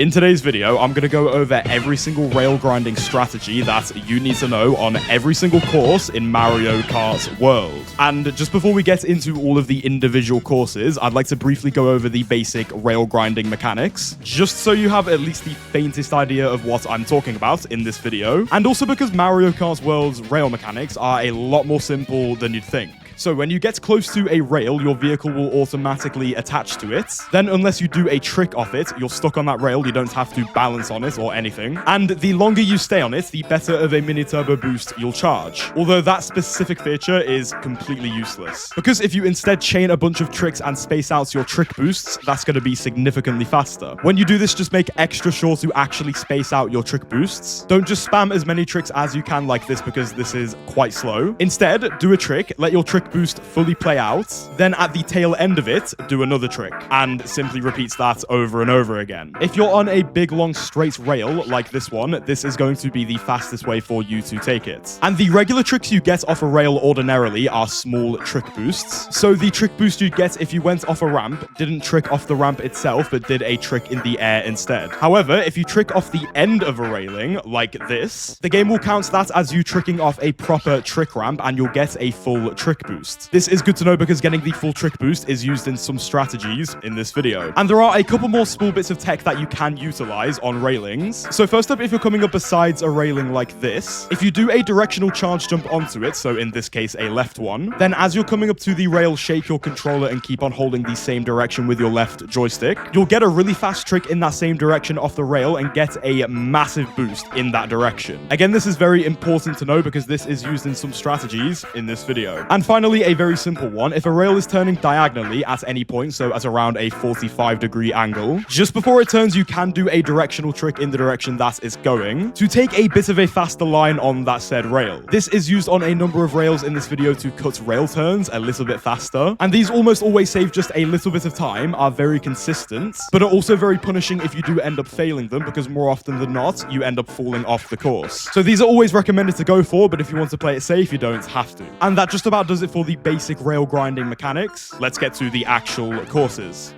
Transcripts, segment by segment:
In today's video, I'm going to go over every single rail grinding strategy that you need to know on every single course in Mario Kart's world. And just before we get into all of the individual courses, I'd like to briefly go over the basic rail grinding mechanics, just so you have at least the faintest idea of what I'm talking about in this video. And also because Mario Kart's world's rail mechanics are a lot more simple than you'd think. So when you get close to a rail, your vehicle will automatically attach to it. Then unless you do a trick off it, you're stuck on that rail. You don't have to balance on it or anything. And the longer you stay on it, the better of a mini turbo boost you'll charge. Although that specific feature is completely useless. Because if you instead chain a bunch of tricks and space out your trick boosts, that's going to be significantly faster. When you do this, just make extra sure to actually space out your trick boosts. Don't just spam as many tricks as you can like this, because this is quite slow. Instead, do a trick, let your trick boost fully play out, then at the tail end of it, do another trick, and simply repeats that over and over again. If you're on a big long straight rail like this one, this is going to be the fastest way for you to take it. And the regular tricks you get off a rail ordinarily are small trick boosts. So the trick boost you'd get if you went off a ramp didn't trick off the ramp itself, but did a trick in the air instead. However, if you trick off the end of a railing like this, the game will count that as you tricking off a proper trick ramp, and you'll get a full trick boost. This is good to know because getting the full trick boost is used in some strategies in this video. And there are a couple more small bits of tech that you can utilize on railings. So first up, if you're coming up besides a railing like this, if you do a directional charge jump onto it, so in this case a left one, then as you're coming up to the rail, shake your controller and keep on holding the same direction with your left joystick. You'll get a really fast trick in that same direction off the rail and get a massive boost in that direction. Again, this is very important to know because this is used in some strategies in this video. And finally, a very simple one. If a rail is turning diagonally at any point, so at around a 45-degree angle, just before it turns, you can do a directional trick in the direction that it's going to take a bit of a faster line on that said rail. This is used on a number of rails in this video to cut rail turns a little bit faster, and these almost always save just a little bit of time, are very consistent, but are also very punishing if you do end up failing them, because more often than not, you end up falling off the course. So these are always recommended to go for, but if you want to play it safe, you don't have to. And that just about does it for the basic rail grinding mechanics. Let's get to the actual courses.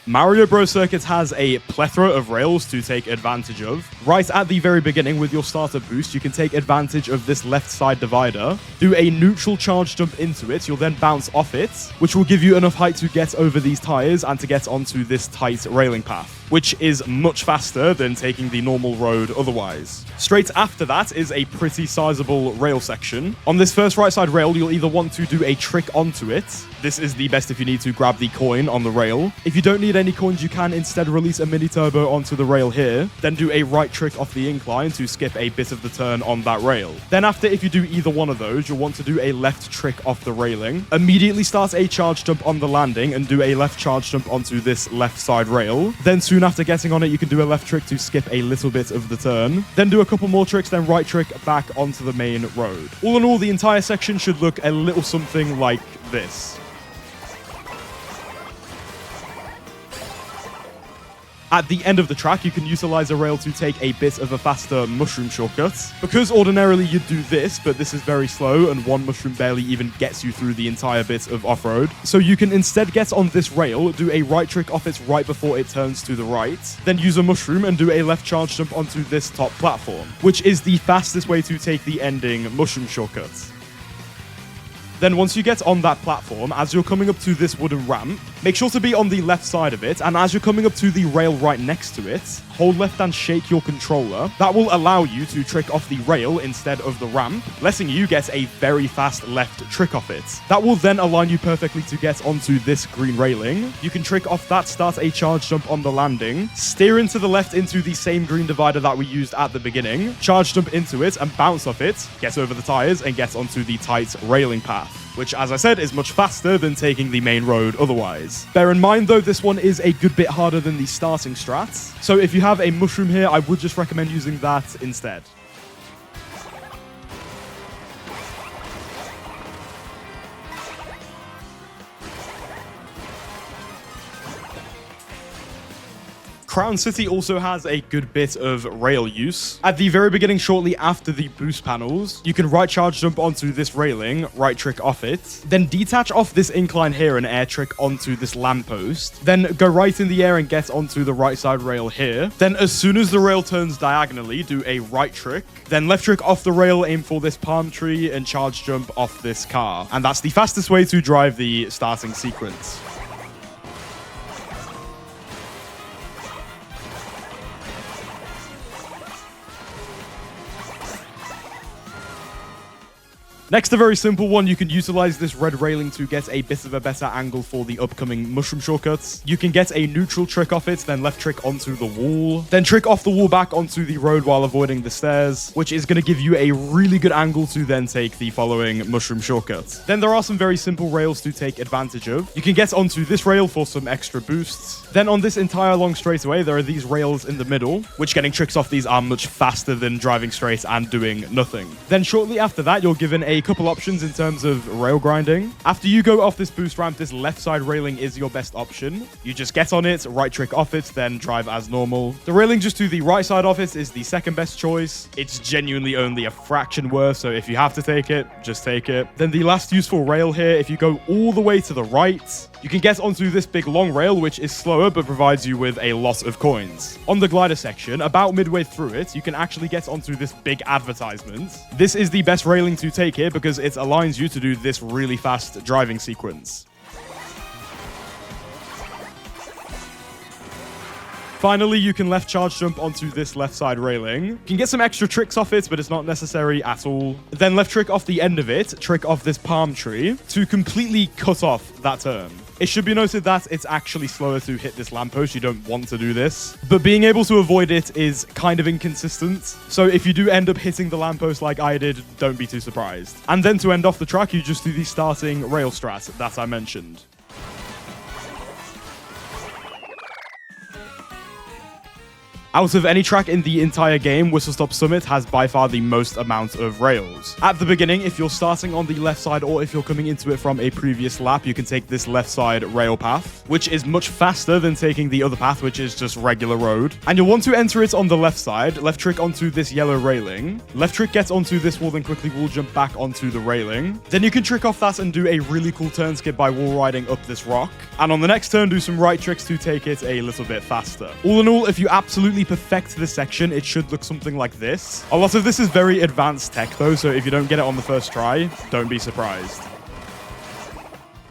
Mario Bros. Circuit has a plethora of rails to take advantage of. Right at the very beginning with your starter boost, you can take advantage of this left side divider, do a neutral charge jump into it, you'll then bounce off it, which will give you enough height to get over these tires and to get onto this tight railing path, which is much faster than taking the normal road otherwise. Straight after that is a pretty sizable rail section. On this first right side rail, you'll either want to do a trick onto it. This is the best if you need to grab the coin on the rail. If you don't need any coins, you can instead release a mini turbo onto the rail here, then do a right trick off the incline to skip a bit of the turn on that rail. Then after, if you do either one of those, you'll want to do a left trick off the railing, immediately start a charge jump on the landing and do a left charge jump onto this left side rail. Then soon after getting on it, you can do a left trick to skip a little bit of the turn, then do a couple more tricks, then right trick back onto the main road. All in all, the entire section should look a little something like this. At the end of the track, you can utilize a rail to take a bit of a faster mushroom shortcut. Because ordinarily you'd do this, but this is very slow and one mushroom barely even gets you through the entire bit of off-road. So you can instead get on this rail, do a right trick off it right before it turns to the right, then use a mushroom and do a left charge jump onto this top platform, which is the fastest way to take the ending mushroom shortcut. Then once you get on that platform, as you're coming up to this wooden ramp, make sure to be on the left side of it, and as you're coming up to the rail right next to it, hold left and shake your controller. That will allow you to trick off the rail instead of the ramp, letting you get a very fast left trick off it. That will then align you perfectly to get onto this green railing. You can trick off that, start a charge jump on the landing, steer into the left into the same green divider that we used at the beginning, charge jump into it and bounce off it, get over the tires and get onto the tight railing path, which, as I said, is much faster than taking the main road otherwise. Bear in mind, though, this one is a good bit harder than the starting strats, so if you have a mushroom here, I would just recommend using that instead. Crown City also has a good bit of rail use. At the very beginning, shortly after the boost panels, you can right charge jump onto this railing, right trick off it, then detach off this incline here and air trick onto this lamppost, then go right in the air and get onto the right side rail here. Then as soon as the rail turns diagonally, do a right trick, then left trick off the rail, aim for this palm tree and charge jump off this car. And that's the fastest way to drive the starting sequence. Next, a very simple one. You can utilize this red railing to get a bit of a better angle for the upcoming mushroom shortcuts. You can get a neutral trick off it, then left trick onto the wall, then trick off the wall back onto the road while avoiding the stairs, which is going to give you a really good angle to then take the following mushroom shortcut. Then there are some very simple rails to take advantage of. You can get onto this rail for some extra boosts. Then on this entire long straightaway, there are these rails in the middle, which getting tricks off these are much faster than driving straight and doing nothing. Then shortly after that, you're given a couple options in terms of rail grinding. After you go off this boost ramp, this left side railing is your best option. You just get on it, right trick off it, then drive as normal. The railing just to the right side of it is the second best choice. It's genuinely only a fraction worse, so if you have to take it, just take it. Then the last useful rail here, if you go all the way to the right, you can get onto this big long rail, which is slower but provides you with a lot of coins. On the glider section, about midway through it, you can actually get onto this big advertisement. This is the best railing to take here because it aligns you to do this really fast driving sequence. Finally, you can left charge jump onto this left side railing. You can get some extra tricks off it, but it's not necessary at all. Then left trick off the end of it, trick off this palm tree to completely cut off that turn. It should be noted that it's actually slower to hit this lamppost. You don't want to do this, but being able to avoid it is kind of inconsistent. So if you do end up hitting the lamppost like I did, don't be too surprised. And then to end off the track, you just do the starting rail strat that I mentioned. Out of any track in the entire game, Whistle Stop Summit has by far the most amount of rails. At the beginning, if you're starting on the left side or if you're coming into it from a previous lap, you can take this left side rail path, which is much faster than taking the other path, which is just regular road. And you'll want to enter it on the left side, left trick onto this yellow railing, left trick gets onto this wall, then quickly wall jump back onto the railing. Then you can trick off that and do a really cool turn skip by wall riding up this rock. And on the next turn, do some right tricks to take it a little bit faster. All in all, if you absolutely perfect this section, it should look something like this. A lot of this is very advanced tech though, so if you don't get it on the first try, don't be surprised.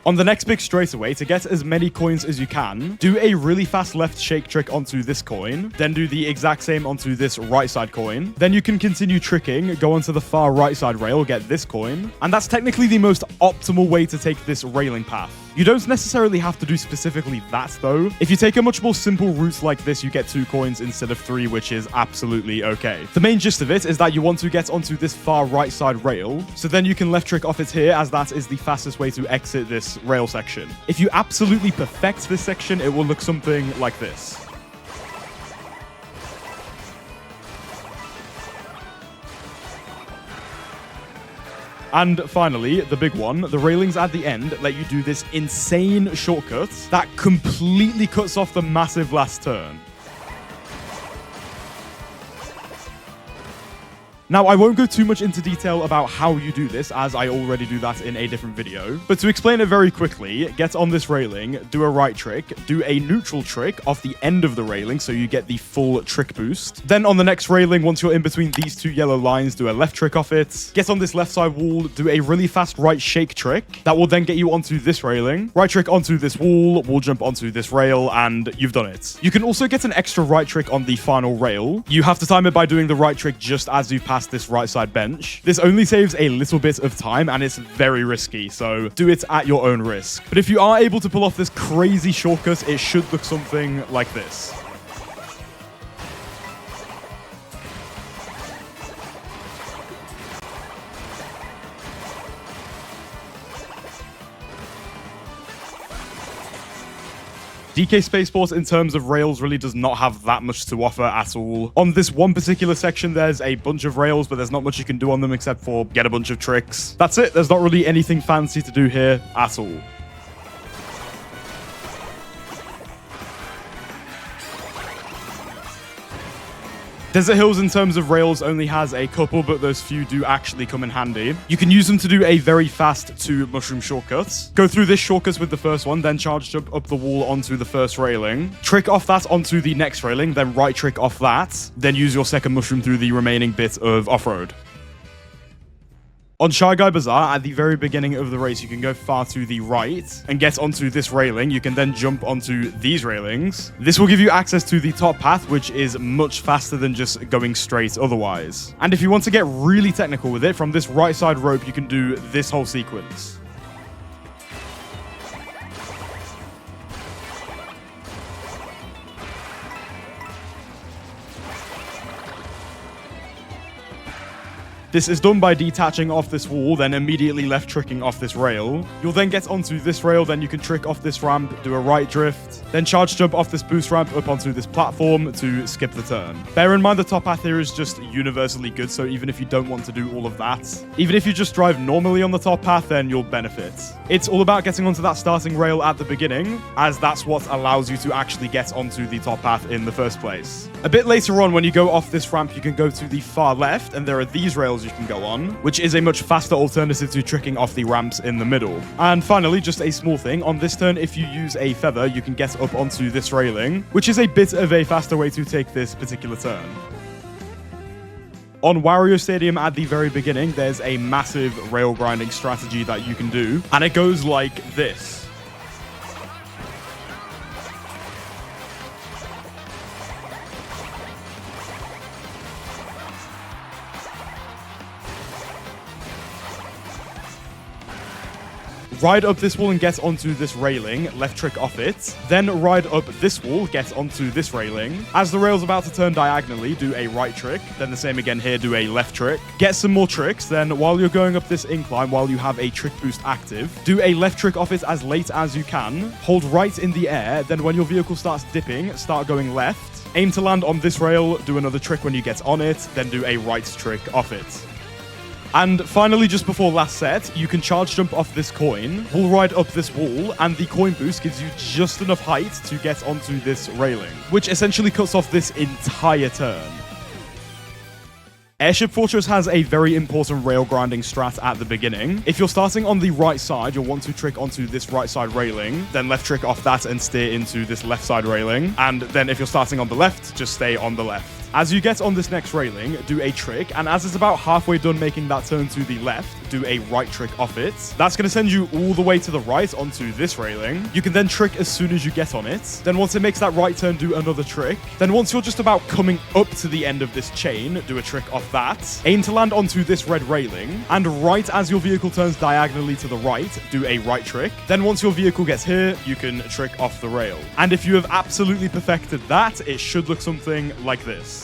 On the next big straightaway, to get as many coins as you can, do a really fast left shake trick onto this coin, then do the exact same onto this right side coin. Then you can continue tricking, go onto the far right side rail, get this coin, and that's technically the most optimal way to take this railing path. You don't necessarily have to do specifically that though. If you take a much more simple route like this, you get 2 coins instead of 3, which is absolutely okay. The main gist of it is that you want to get onto this far right side rail, so then you can left trick off it here, as that is the fastest way to exit this rail section. If you absolutely perfect this section, it will look something like this. And finally, the big one, the railings at the end let you do this insane shortcut that completely cuts off the massive last turn. Now, I won't go too much into detail about how you do this, as I already do that in a different video. But to explain it very quickly, get on this railing, do a right trick, do a neutral trick off the end of the railing so you get the full trick boost. Then on the next railing, once you're in between these 2 yellow lines, do a left trick off it. Get on this left side wall, do a really fast right shake trick. That will then get you onto this railing. Right trick onto this wall jump onto this rail, and you've done it. You can also get an extra right trick on the final rail. You have to time it by doing the right trick just as you pass this right side bench. This only saves a little bit of time and it's very risky, so do it at your own risk. But if you are able to pull off this crazy shortcut, it should look something like this. DK Spaceport in terms of rails really does not have that much to offer at all. On this one particular section, there's a bunch of rails, but there's not much you can do on them except for get a bunch of tricks. That's it. There's not really anything fancy to do here at all. Desert Hills in terms of rails only has a couple, but those few do actually come in handy. You can use them to do a very fast 2 mushroom shortcuts. Go through this shortcut with the first one, then charge jump up the wall onto the first railing. Trick off that onto the next railing, then right trick off that. Then use your second mushroom through the remaining bit of off-road. On Shy Guy Bazaar, at the very beginning of the race, you can go far to the right and get onto this railing. You can then jump onto these railings. This will give you access to the top path, which is much faster than just going straight otherwise. And if you want to get really technical with it, from this right side rope, you can do this whole sequence. This is done by detaching off this wall, then immediately left tricking off this rail. You'll then get onto this rail, then you can trick off this ramp, do a right drift, then charge jump off this boost ramp up onto this platform to skip the turn. Bear in mind the top path here is just universally good, so even if you don't want to do all of that, even if you just drive normally on the top path, then you'll benefit. It's all about getting onto that starting rail at the beginning, as that's what allows you to actually get onto the top path in the first place. A bit later on, when you go off this ramp, you can go to the far left, and there are these rails you can go on, which is a much faster alternative to tricking off the ramps in the middle. And finally, just a small thing, on this turn, if you use a feather, you can get up onto this railing, which is a bit of a faster way to take this particular turn. On Wario Stadium at the very beginning, there's a massive rail grinding strategy that you can do, and it goes like this. Ride up this wall and get onto this railing, left trick off it. Then ride up this wall, get onto this railing. As the rail's about to turn diagonally, do a right trick. Then the same again here, do a left trick. Get some more tricks. Then while you're going up this incline, while you have a trick boost active, do a left trick off it as late as you can. Hold right in the air. Then when your vehicle starts dipping, start going left. Aim to land on this rail, do another trick when you get on it, then do a right trick off it. And finally, just before last set, you can charge jump off this coin, wall ride up this wall, and the coin boost gives you just enough height to get onto this railing, which essentially cuts off this entire turn. Airship Fortress has a very important rail grinding strat at the beginning. If you're starting on the right side, you'll want to trick onto this right side railing, then left trick off that and steer into this left side railing. And then if you're starting on the left, just stay on the left. As you get on this next railing, do a trick, and as it's about halfway done making that turn to the left, do a right trick off it. That's going to send you all the way to the right onto this railing. You can then trick as soon as you get on it. Then once it makes that right turn, do another trick. Then once you're just about coming up to the end of this chain, do a trick off that. Aim to land onto this red railing, and right as your vehicle turns diagonally to the right, do a right trick. Then once your vehicle gets here, you can trick off the rail. And if you have absolutely perfected that, it should look something like this.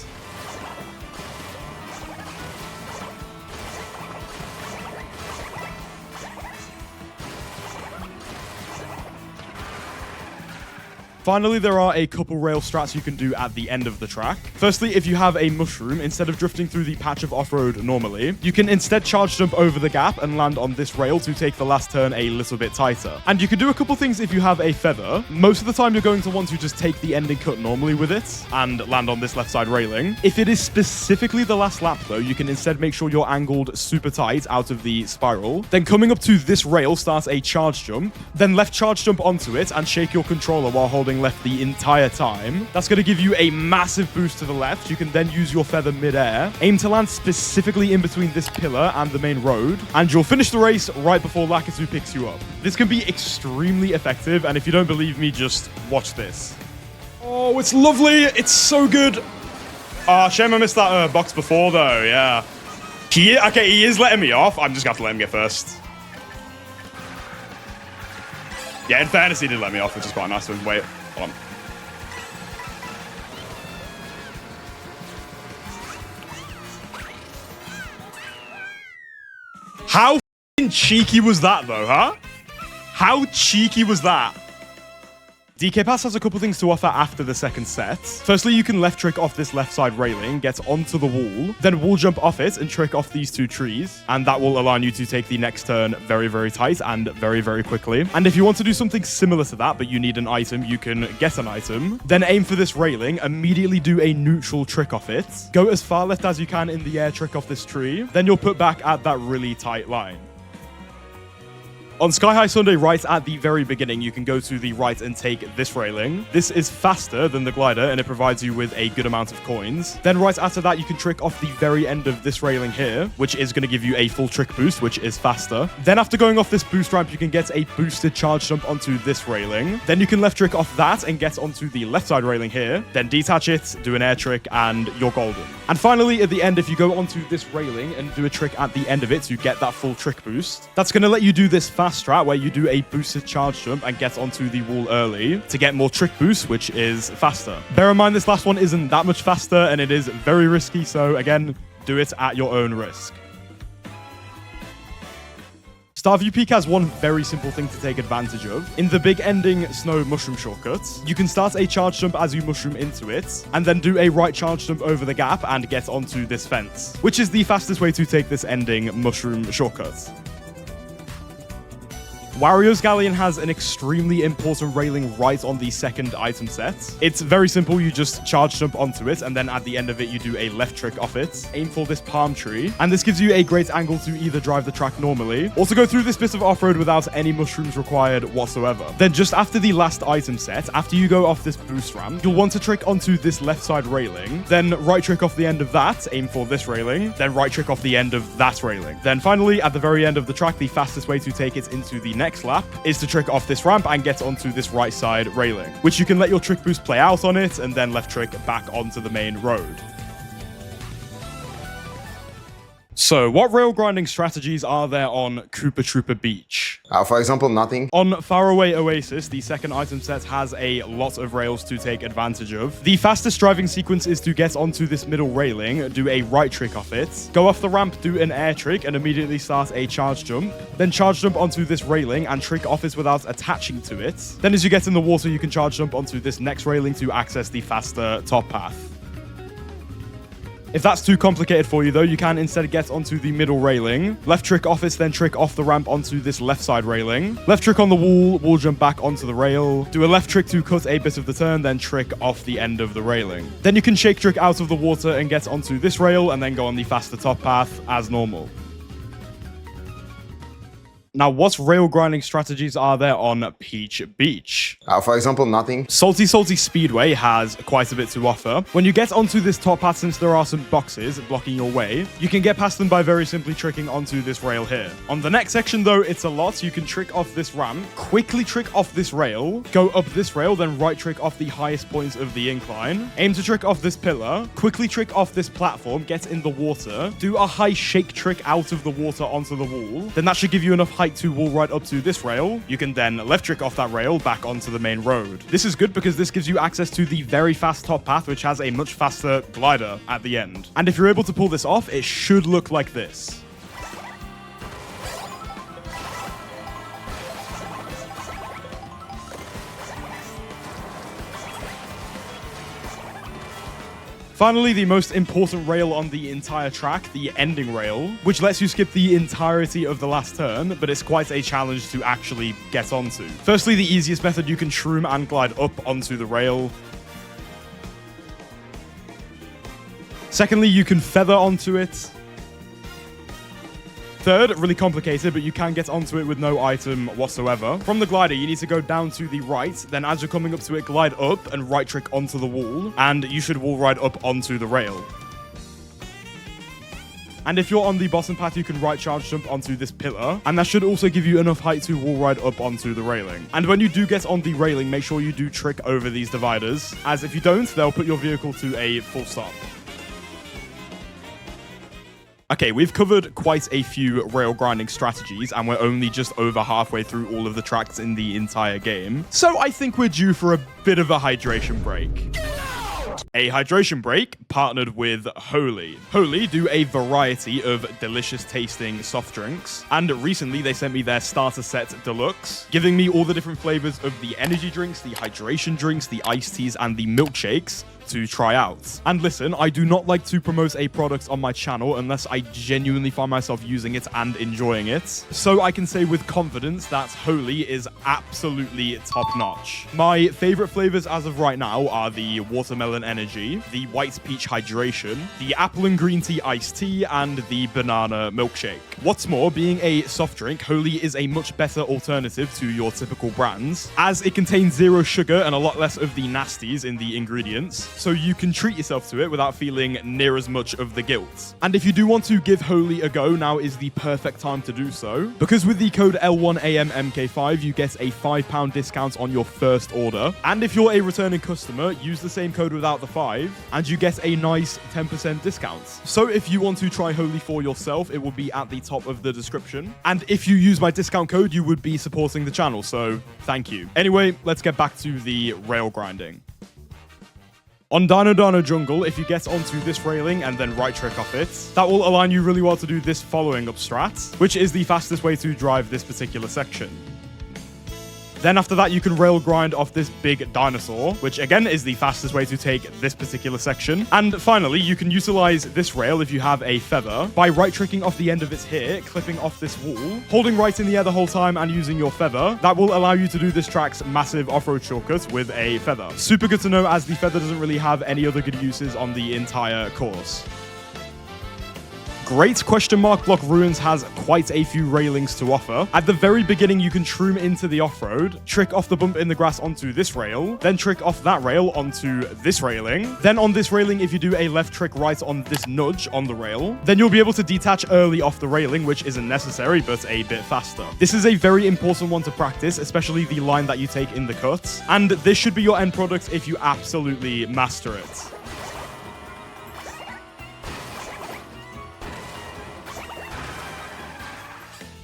Finally, there are a couple rail strats you can do at the end of the track. Firstly, if you have a mushroom, instead of drifting through the patch of off-road normally, you can instead charge jump over the gap and land on this rail to take the last turn a little bit tighter. And you can do a couple things if you have a feather. Most of the time, you're going to want to just take the ending cut normally with it and land on this left side railing. If it is specifically the last lap, though, you can instead make sure you're angled super tight out of the spiral. Then coming up to this rail, start a charge jump, then left charge jump onto it and shake your controller while holding left the entire time. That's going to give you a massive boost to the left. You can then use your feather mid-air, aim to land specifically in between this pillar and the main road, and you'll finish the race right before Lakitu picks you up. This can be extremely effective, and if you don't believe me, just watch this. Oh, it's lovely. It's so good. Shame I missed that box before, though. Yeah. Okay, he is letting me off. I'm just going to have to let him get first. Yeah, in fairness, he did let me off, which is quite nice. Wait, hold on. How f***ing cheeky was that, though, huh? How cheeky was that? DK Pass has a couple things to offer after the second set. Firstly, you can left trick off this left side railing, get onto the wall, then wall jump off it and trick off these two trees. And that will allow you to take the next turn very, very tight and very, very quickly. And if you want to do something similar to that, but you need an item, you can get an item. Then aim for this railing, immediately do a neutral trick off it. Go as far left as you can in the air, trick off this tree. Then you'll put back at that really tight line. On Sky High Sunday, right at the very beginning, you can go to the right and take this railing. This is faster than the glider, and it provides you with a good amount of coins. Then right after that, you can trick off the very end of this railing here, which is going to give you a full trick boost, which is faster. Then after going off this boost ramp, you can get a boosted charge jump onto this railing. Then you can left trick off that and get onto the left side railing here. Then detach it, do an air trick, and you're golden. And finally, at the end, if you go onto this railing and do a trick at the end of it to get that full trick boost, that's going to let you do this fast strat where you do a boosted charge jump and get onto the wall early to get more trick boost, which is faster. Bear in mind, this last one isn't that much faster and it is very risky. So again, do it at your own risk. Starview Peak has one very simple thing to take advantage of. In the big ending snow mushroom shortcut, you can start a charge jump as you mushroom into it, and then do a right charge jump over the gap and get onto this fence, which is the fastest way to take this ending mushroom shortcut. Wario's Galleon has an extremely important railing right on the second item set. It's very simple, you just charge jump onto it, and then at the end of it, you do a left trick off it. Aim for this palm tree, and this gives you a great angle to either drive the track normally, or to go through this bit of off-road without any mushrooms required whatsoever. Then just after the last item set, after you go off this boost ramp, you'll want to trick onto this left side railing, then right trick off the end of that, aim for this railing, then right trick off the end of that railing. Then finally, at the very end of the track, the fastest way to take it into the next lap is to trick off this ramp and get onto this right side railing, which you can let your trick boost play out on it and then left trick back onto the main road. So, what rail grinding strategies are there on Koopa Troopa Beach? For example, nothing. On Faraway Oasis, the second item set has a lot of rails to take advantage of. The fastest driving sequence is to get onto this middle railing, do a right trick off it, go off the ramp, do an air trick, and immediately start a charge jump. Then charge jump onto this railing and trick off it without attaching to it. Then as you get in the water, you can charge jump onto this next railing to access the faster top path. If that's too complicated for you though, you can instead get onto the middle railing, left trick off it, then trick off the ramp onto this left side railing, left trick on the wall jump back onto the rail, do a left trick to cut a bit of the turn, then trick off the end of the railing. Then you can shake trick out of the water and get onto this rail and then go on the faster top path as normal. Now, what rail grinding strategies are there on Peach Beach? For example, nothing. Salty Speedway has quite a bit to offer. When you get onto this top path, since there are some boxes blocking your way, you can get past them by very simply tricking onto this rail here. On the next section though, it's a lot. You can trick off this ramp, quickly trick off this rail, go up this rail, then right trick off the highest points of the incline, aim to trick off this pillar, quickly trick off this platform, get in the water, do a high shake trick out of the water onto the wall. Then that should give you enough height to wall right up to this rail. You can then left trick off that rail back onto the main road. This is good because this gives you access to the very fast top path, which has a much faster glider at the end. And if you're able to pull this off, it should look like this. Finally, the most important rail on the entire track, the ending rail, which lets you skip the entirety of the last turn, but it's quite a challenge to actually get onto. Firstly, the easiest method, you can shroom and glide up onto the rail. Secondly, you can feather onto it. Third, really complicated, but you can get onto it with no item whatsoever. From the glider, you need to go down to the right, then as you're coming up to it, glide up and right trick onto the wall, and you should wall ride up onto the rail. And if you're on the bottom path, you can right charge jump onto this pillar, and that should also give you enough height to wall ride up onto the railing. And when you do get on the railing, make sure you do trick over these dividers, as if you don't, they'll put your vehicle to a full stop. Okay, we've covered quite a few rail grinding strategies, and we're only just over halfway through all of the tracks in the entire game. So I think we're due for a bit of a hydration break. A hydration break partnered with Holy. Holy do a variety of delicious tasting soft drinks, and recently they sent me their starter set deluxe, giving me all the different flavors of the energy drinks, the hydration drinks, the iced teas, and the milkshakes to try out. And listen, I do not like to promote a product on my channel unless I genuinely find myself using it and enjoying it. So I can say with confidence that Holy is absolutely top notch. My favorite flavors as of right now are the watermelon energy, the white peach hydration, the apple and green tea iced tea, and the banana milkshake. What's more, being a soft drink, Holy is a much better alternative to your typical brands, as it contains zero sugar and a lot less of the nasties in the ingredients, so you can treat yourself to it without feeling near as much of the guilt. And if you do want to give Holy a go, now is the perfect time to do so, because with the code L1AMMK5 you get a £5 discount on your first order, and if you're a returning customer, use the same code without the 5 and you get a nice 10% discount. So if you want to try Holy for yourself, it will be at the top of the description, and if you use my discount code you would be supporting the channel, so thank you. Anyway, let's get back to the rail grinding. On Dino Jungle, if you get onto this railing and then right trick off it, that will align you really well to do this following up strat, which is the fastest way to drive this particular section. Then after that, you can rail grind off this big dinosaur, which again is the fastest way to take this particular section. And finally, you can utilize this rail if you have a feather by right tricking off the end of it here, clipping off this wall, holding right in the air the whole time and using your feather. That will allow you to do this track's massive off-road shortcut with a feather. Super good to know, as the feather doesn't really have any other good uses on the entire course. Great question mark block ruins has quite a few railings to offer. At the very beginning, you can shroom into the off-road, trick off the bump in the grass onto this rail, then trick off that rail onto this railing. Then on this railing, if you do a left trick right on this nudge on the rail, then you'll be able to detach early off the railing, which isn't necessary, but a bit faster. This is a very important one to practice, especially the line that you take in the cut. And this should be your end product if you absolutely master it.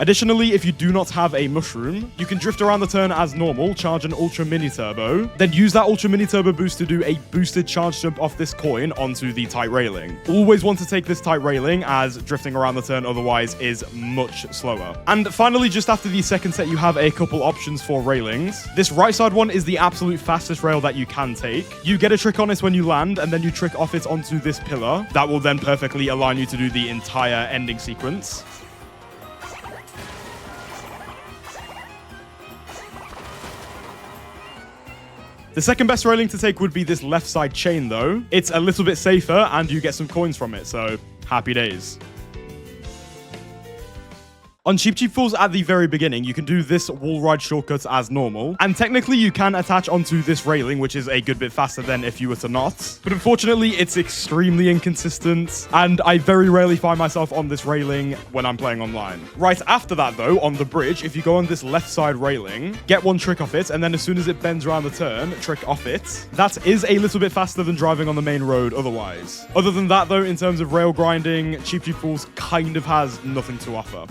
Additionally, if you do not have a mushroom, you can drift around the turn as normal, charge an ultra mini turbo, then use that ultra mini turbo boost to do a boosted charge jump off this coin onto the tight railing. Always want to take this tight railing, as drifting around the turn otherwise is much slower. And finally, just after the second set, you have a couple options for railings. This right side one is the absolute fastest rail that you can take. You get a trick on it when you land, and then you trick off it onto this pillar. That will then perfectly align you to do the entire ending sequence. The second best railing to take would be this left side chain though. It's a little bit safer and you get some coins from it, so happy days. On Cheap Fools at the very beginning, you can do this wall ride shortcut as normal, and technically you can attach onto this railing, which is a good bit faster than if you were to not, but unfortunately it's extremely inconsistent, and I very rarely find myself on this railing when I'm playing online. Right after that though, on the bridge, if you go on this left side railing, get one trick off it, and then as soon as it bends around the turn, trick off it. That is a little bit faster than driving on the main road otherwise. Other than that though, in terms of rail grinding, Cheap Fools kind of has nothing to offer.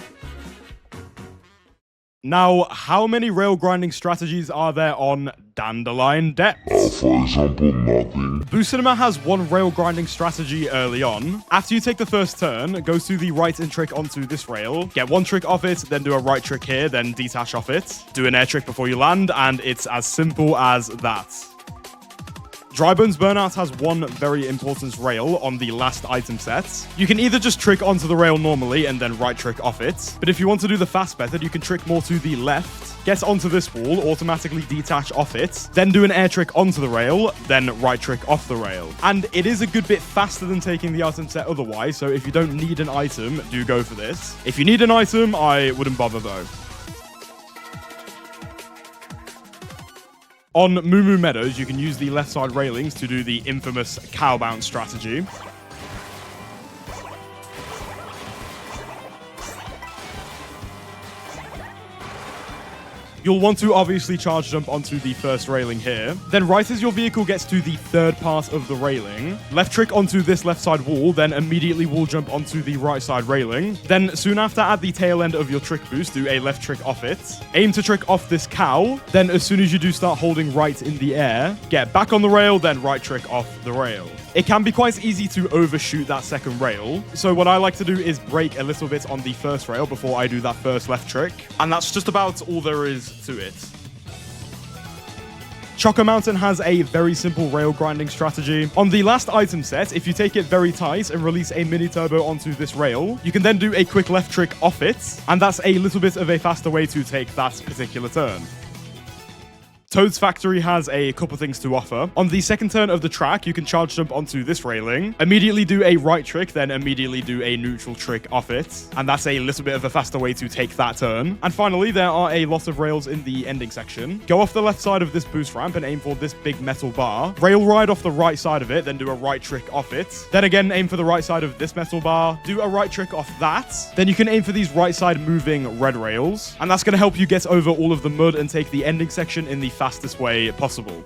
Now, how many rail grinding strategies are there on Dandelion Depths? For example, nothing. Boost Cinema has one rail grinding strategy early on. After you take the first turn, go to the right and trick onto this rail, get one trick off it, then do a right trick here, then detach off it, do an air trick before you land, and it's as simple as that. Drybones Burnout has one very important rail on the last item set. You can either just trick onto the rail normally and then right trick off it, but if you want to do the fast method, you can trick more to the left, get onto this wall, automatically detach off it, then do an air trick onto the rail, then right trick off the rail. And it is a good bit faster than taking the item set otherwise, so if you don't need an item, do go for this. If you need an item, I wouldn't bother though. On Mumu Meadows, you can use the left side railings to do the infamous cow bounce strategy. You'll want to obviously charge jump onto the first railing here. Then right as your vehicle gets to the third part of the railing, left trick onto this left side wall, then immediately wall jump onto the right side railing. Then soon after, at the tail end of your trick boost, do a left trick off it. Aim to trick off this cow. Then as soon as you do start holding right in the air, get back on the rail, then right trick off the rail. It can be quite easy to overshoot that second rail. So what I like to do is brake a little bit on the first rail before I do that first left trick. And that's just about all there is to it. Choco Mountain has a very simple rail grinding strategy. On the last item set, if you take it very tight and release a mini turbo onto this rail, you can then do a quick left trick off it. And that's a little bit of a faster way to take that particular turn. Toad's Factory has a couple things to offer. On the second turn of the track, you can charge jump onto this railing, immediately do a right trick, then immediately do a neutral trick off it. And that's a little bit of a faster way to take that turn. And finally, there are a lot of rails in the ending section. Go off the left side of this boost ramp and aim for this big metal bar. Rail ride off the right side of it, then do a right trick off it. Then again, aim for the right side of this metal bar. Do a right trick off that. Then you can aim for these right side moving red rails. And that's going to help you get over all of the mud and take the ending section in the fastest way possible.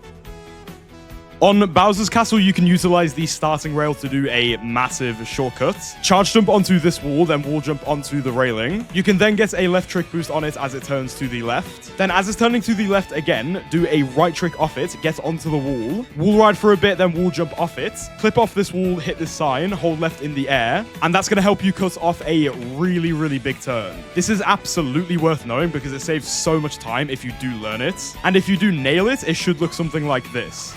On Bowser's Castle, you can utilize the starting rail to do a massive shortcut. Charge jump onto this wall, then wall jump onto the railing. You can then get a left trick boost on it as it turns to the left. Then as it's turning to the left again, do a right trick off it, get onto the wall. Wall ride for a bit, then wall jump off it. Clip off this wall, hit this sign, hold left in the air. And that's going to help you cut off a really, really big turn. This is absolutely worth knowing because it saves so much time if you do learn it. And if you do nail it, it should look something like this.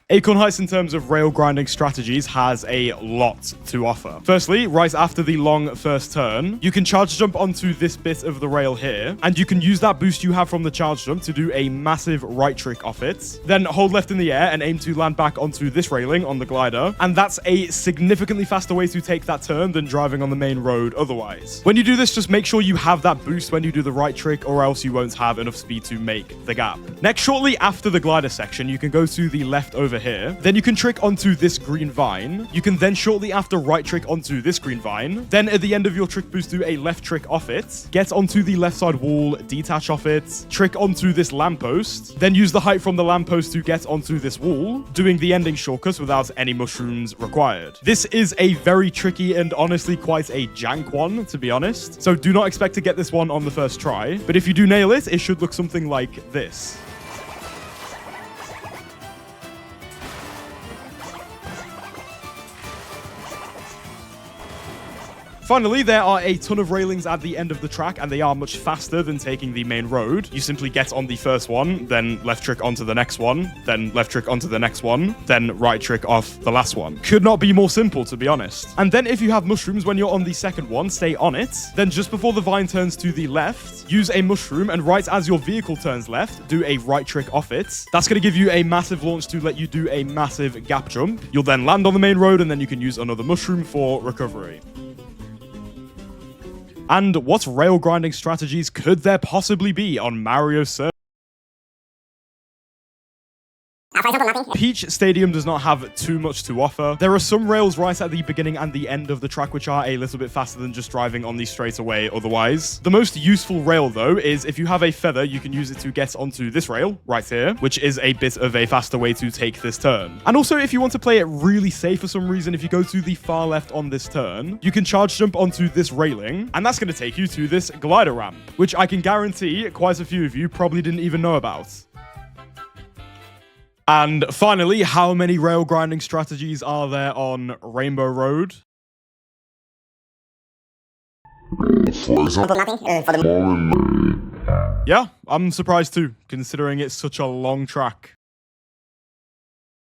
Acorn Heights, in terms of rail grinding strategies, has a lot to offer. Firstly, right after the long first turn, you can charge jump onto this bit of the rail here, and you can use that boost you have from the charge jump to do a massive right trick off it. Then hold left in the air and aim to land back onto this railing on the glider, and that's a significantly faster way to take that turn than driving on the main road otherwise. When you do this, just make sure you have that boost when you do the right trick, or else you won't have enough speed to make the gap. Next, shortly after the glider section, you can go to the left over here. Then you can trick onto this green vine. You can then shortly after right trick onto this green vine. Then at the end of your trick boost, do a left trick off it. Get onto the left side wall, detach off it. Trick onto this lamppost. Then use the height from the lamppost to get onto this wall, doing the ending shortcut without any mushrooms required. This is a very tricky and honestly quite a jank one, to be honest. So do not expect to get this one on the first try. But if you do nail it, it should look something like this. Finally, there are a ton of railings at the end of the track, and they are much faster than taking the main road. You simply get on the first one, then left trick onto the next one, then left trick onto the next one, then right trick off the last one. Could not be more simple, to be honest. And then if you have mushrooms when you're on the second one, stay on it. Then just before the vine turns to the left, use a mushroom, and right as your vehicle turns left, do a right trick off it. That's going to give you a massive launch to let you do a massive gap jump. You'll then land on the main road, and then you can use another mushroom for recovery. And what rail grinding strategies could there possibly be on Mario Circuit? Peach Stadium does not have too much to offer. There are some rails right at the beginning and the end of the track which are a little bit faster than just driving on the straightaway otherwise. The most useful rail though is if you have a feather, you can use it to get onto this rail right here, which is a bit of a faster way to take this turn. And also if you want to play it really safe for some reason, if you go to the far left on this turn, you can charge jump onto this railing, and that's going to take you to this glider ramp, which I can guarantee quite a few of you probably didn't even know about. And finally, how many rail grinding strategies are there on Rainbow Road? Yeah, I'm surprised too, considering it's such a long track.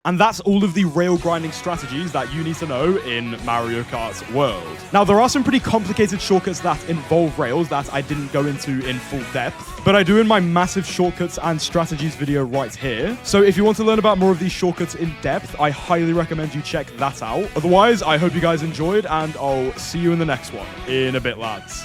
And that's all of the rail grinding strategies that you need to know in Mario Kart's world. Now, there are some pretty complicated shortcuts that involve rails that I didn't go into in full depth, but I do in my massive shortcuts and strategies video right here. So if you want to learn about more of these shortcuts in depth, I highly recommend you check that out. Otherwise, I hope you guys enjoyed, and I'll see you in the next one. In a bit, lads.